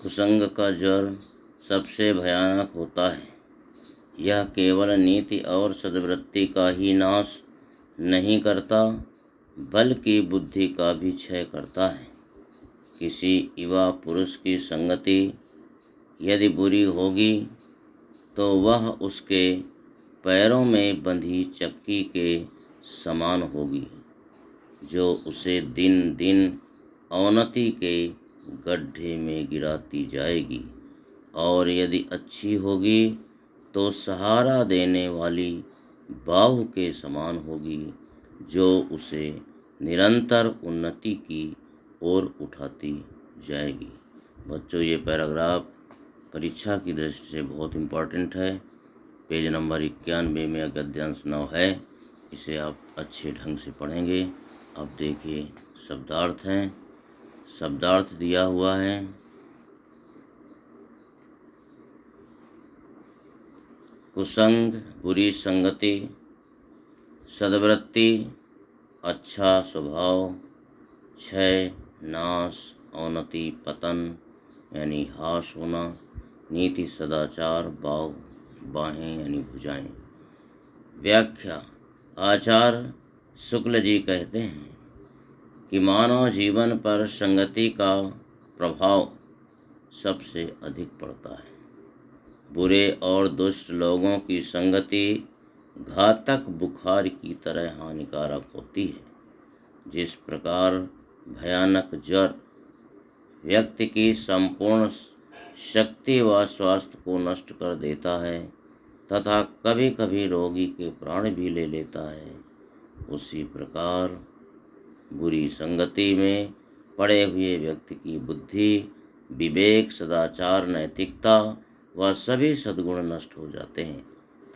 कुसंग का ज्वर सबसे भयानक होता है। यह केवल नीति और सद्वृत्ति का ही नाश नहीं करता, बल्कि बुद्धि का भी क्षय करता है। किसी युवा पुरुष की संगति यदि बुरी होगी तो वह उसके पैरों में बंधी चक्की के समान होगी, जो उसे दिन दिन अवनति के गड्ढे में गिराती जाएगी। और यदि अच्छी होगी तो सहारा देने वाली बाहु के समान होगी, जो उसे निरंतर उन्नति की ओर उठाती जाएगी। बच्चों, ये पैराग्राफ परीक्षा की दृष्टि से बहुत इम्पोर्टेंट है। पेज नंबर 91 में गद्यांश 9 है। इसे आप अच्छे ढंग से पढ़ेंगे। अब देखिए शब्दार्थ हैं। शब्दार्थ दिया हुआ है। कुसंग बुरी संगति, सद्वृत्ति अच्छा स्वभाव, क्षय नाश, अवनति पतन यानी हास होना, नीति सदाचार, बाहें यानी भुजाएं। व्याख्या। आचार्य शुक्ल जी कहते हैं कि मानव जीवन पर संगति का प्रभाव सबसे अधिक पड़ता है। बुरे और दुष्ट लोगों की संगति घातक बुखार की तरह हानिकारक होती है। जिस प्रकार भयानक ज्वर व्यक्ति की संपूर्ण शक्ति व स्वास्थ्य को नष्ट कर देता है तथा कभी कभी रोगी के प्राण भी ले लेता है, उसी प्रकार बुरी संगति में पड़े हुए व्यक्ति की बुद्धि, विवेक, सदाचार, नैतिकता व सभी सद्गुण नष्ट हो जाते हैं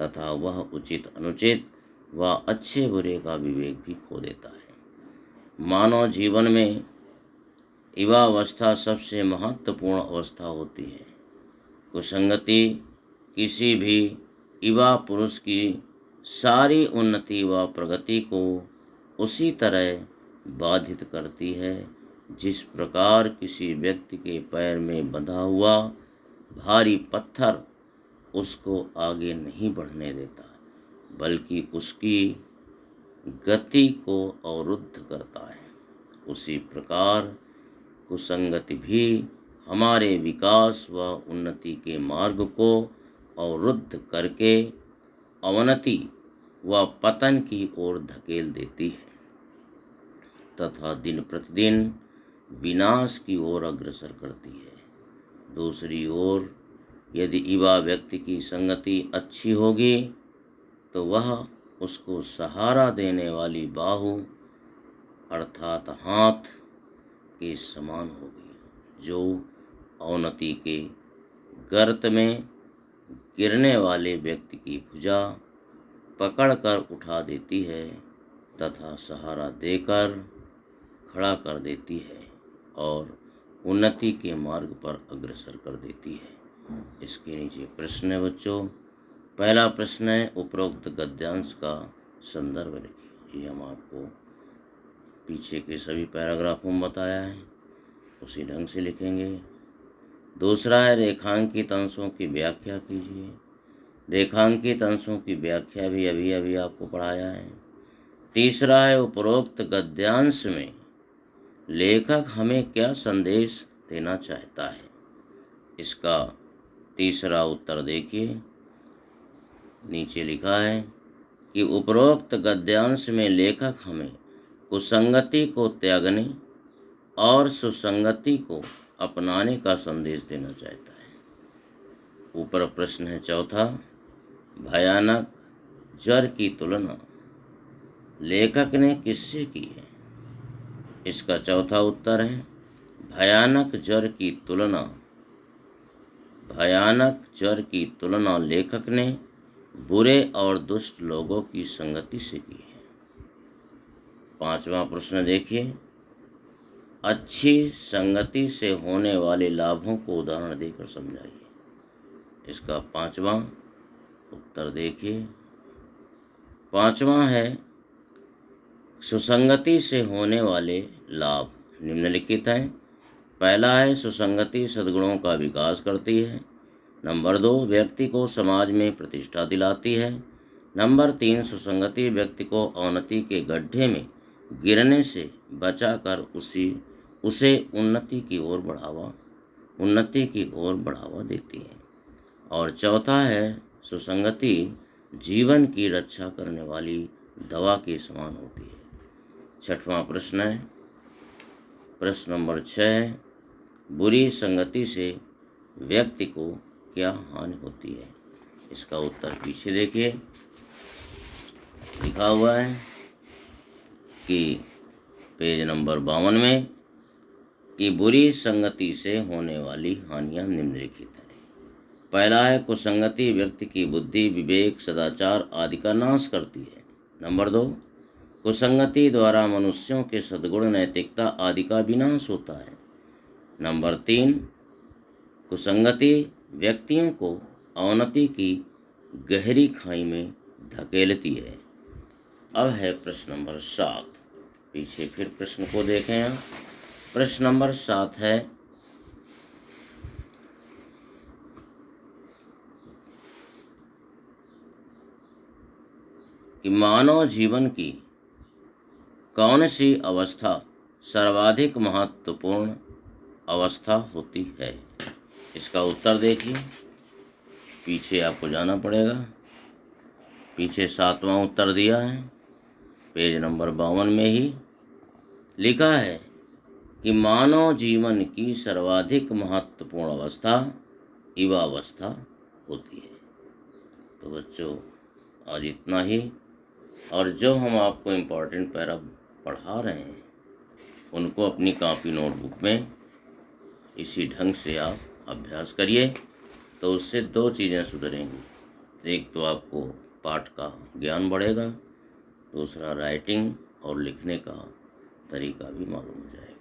तथा वह उचित अनुचित व अच्छे बुरे का विवेक भी खो देता है। मानव जीवन में युवावस्था सबसे महत्वपूर्ण अवस्था होती है। कुसंगति किसी भी युवा पुरुष की सारी उन्नति व प्रगति को उसी तरह बाधित करती है जिस प्रकार किसी व्यक्ति के पैर में बंधा हुआ भारी पत्थर उसको आगे नहीं बढ़ने देता, बल्कि उसकी गति को अवरुद्ध करता है। उसी प्रकार कुसंगति भी हमारे विकास व उन्नति के मार्ग को अवरुद्ध करके अवनति व पतन की ओर धकेल देती है तथा दिन प्रतिदिन विनाश की ओर अग्रसर करती है। दूसरी ओर यदि युवा व्यक्ति की संगति अच्छी होगी तो वह उसको सहारा देने वाली बाहु अर्थात हाथ के समान होगी, जो अवनति के गर्त में गिरने वाले व्यक्ति की भुजा पकड़कर उठा देती है तथा सहारा देकर खड़ा कर देती है और उन्नति के मार्ग पर अग्रसर कर देती है। इसके नीचे प्रश्न है बच्चों। पहला प्रश्न है, उपरोक्त गद्यांश का संदर्भ लिखिए। ये हम आपको पीछे के सभी पैराग्राफों में बताया है, उसी ढंग से लिखेंगे। दूसरा है, रेखांकित अंशों की व्याख्या कीजिए। रेखांकित अंशों की व्याख्या भी अभी आपको पढ़ाया है। तीसरा है, उपरोक्त गद्यांश में लेखक हमें क्या संदेश देना चाहता है। इसका तीसरा उत्तर देखिए। नीचे लिखा है कि उपरोक्त गद्यांश में लेखक हमें कुसंगति को त्यागने और सुसंगति को अपनाने का संदेश देना चाहता है। ऊपर प्रश्न है चौथा, भयानक ज्वर की तुलना लेखक ने किससे की है। इसका चौथा उत्तर है, भयानक ज्वर की तुलना लेखक ने बुरे और दुष्ट लोगों की संगति से की है। पांचवा प्रश्न देखिए, अच्छी संगति से होने वाले लाभों को उदाहरण देकर समझाइए। इसका पांचवा उत्तर देखिए। पांचवा है, सुसंगति से होने वाले लाभ निम्नलिखित हैं। पहला है सुसंगति सद्गुणों का विकास करती है। नंबर 2, व्यक्ति को समाज में प्रतिष्ठा दिलाती है। नंबर 3, सुसंगति व्यक्ति को अवनति के गड्ढे में गिरने से बचाकर उसे उन्नति की ओर बढ़ावा देती है। और चौथा है सुसंगति जीवन की रक्षा करने वाली दवा के समान होती है। छठवां प्रश्न है, प्रश्न नंबर 6 है, बुरी संगति से व्यक्ति को क्या हानि होती है? इसका उत्तर पीछे देखिए, लिखा हुआ है कि पेज नंबर 52 में कि बुरी संगति से होने वाली हानियां निम्नलिखित हैं। पहला है कुसंगति व्यक्ति की बुद्धि, विवेक, सदाचार आदि का नाश करती है। नंबर 2, कुसंगति द्वारा मनुष्यों के सद्गुण, नैतिकता आदि का विनाश होता है। नंबर 3, कुसंगति व्यक्तियों को अवनति की गहरी खाई में धकेलती है। अब है प्रश्न नंबर 7। पीछे फिर प्रश्न को देखें यहाँ। प्रश्न नंबर 7 है कि मानव जीवन की कौन सी अवस्था सर्वाधिक महत्वपूर्ण अवस्था होती है? इसका उत्तर देखिए, पीछे आपको जाना पड़ेगा। पीछे 7वां उत्तर दिया है, पेज नंबर 52 में ही लिखा है कि मानव जीवन की सर्वाधिक महत्वपूर्ण अवस्था युवावस्था होती है। तो बच्चों, आज इतना ही। और जो हम आपको इम्पोर्टेंट पैरा पढ़ा रहे हैं उनको अपनी कॉपी नोटबुक में इसी ढंग से आप अभ्यास करिए, तो उससे 2 चीज़ें सुधरेंगी। एक तो आपको पाठ का ज्ञान बढ़ेगा, दूसरा राइटिंग और लिखने का तरीका भी मालूम हो जाएगा।